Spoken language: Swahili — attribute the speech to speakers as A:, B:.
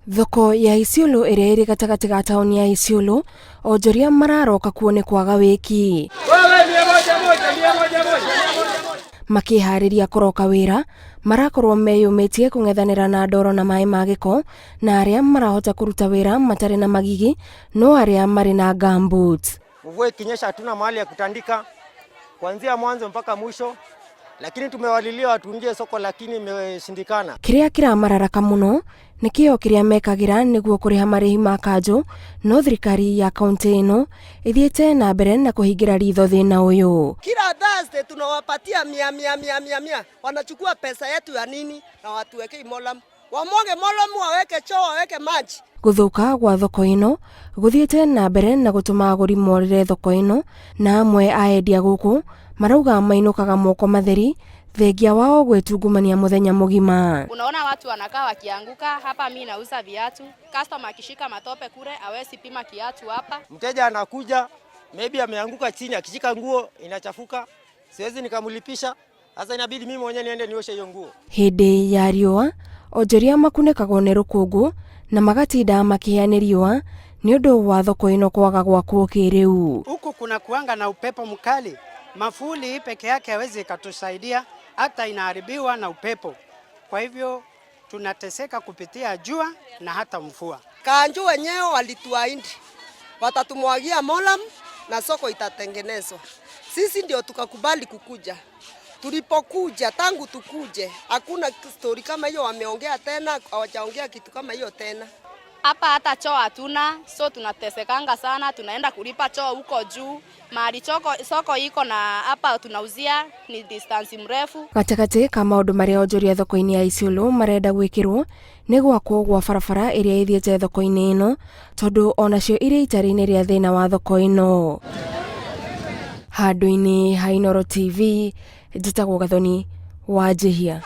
A: Thoko ya Isiolo iria iri gatagati ga tauni ya Isiolo, Onjoria mararoka kuone kwaga wiki. Makihariria kuroka wira, marakorwo meyumitie kung'ethanira na ndoro na mai ma giko, na aria marahota kuruta wira matari na magigi, no aria mari na gumboots.
B: Mvua ikinyesha hatuna mahali ya kutandika kuanzia mwanzo mpaka mwisho, lakini tumewalilia watuingie soko lakini imeshindikana. Kiria kiramararaka muno nikio kiria mekagira niguo kuriha marihi ma kanjo, no thirikari ya kaunti ino ithiete na mbere na kuhingira ritho thina uyu.
C: Kila Thursday tunawapatia mia. Wanachukua pesa yetu ya nini na watuweke molam. Wamonge molam, waweke choo, waweke maji.
A: Guthuka gwa thoko ino guthiete na mbere na gutuma aguri morire thoko ino, na amwe aendia guku marauga mainukaga moko matheri thengia wao gwetungumania muthenya mugima.
D: Unaona watu wanakaa wakianguka hapa. Mimi nauza viatu, customer akishika matope kule hawezi pima kiatu hapa.
B: Mteja anakuja maybe ameanguka chini, akishika nguo inachafuka, siwezi nikamlipisha, sasa inabidi mimi mwenyewe niende nioshe hiyo nguo.
A: Hindi ya riua Onjoria makunekagwo ni rukungu na magatinda makihia riua ni undu wa thoko ino kwaga gwakwo kiriu.
E: Huku kuna kuanga na upepo mkali, mafuli peke yake hawezi katusaidia, hata inaharibiwa na upepo. Kwa hivyo tunateseka kupitia jua na hata mvua.
C: Kanjo wenyewe walituahidi watatumwagia molam na soko itatengenezwa. Sisi ndio tukakubali kukuja. Tulipokuja tangu tukuje hakuna story kama hiyo wameongea tena, hawajaongea kitu kama hiyo tena.
D: Hapa hata choo hatuna, so tunatesekanga sana, tunaenda kulipa choo huko juu. Mahali soko iko na hapa tunauzia ni distance mrefu.
A: Katakati ka maundu maria Onjoria thoko-ini ya Isiolo marenda gwikirwo ni gwakwo gwa barabara iria ithiete thoko-ini ino, tondu onacio iria itari-ini ria thina wa thoko ino. Handu-ini ha Inooro TV, njitagwo Gathoni wa Njihia.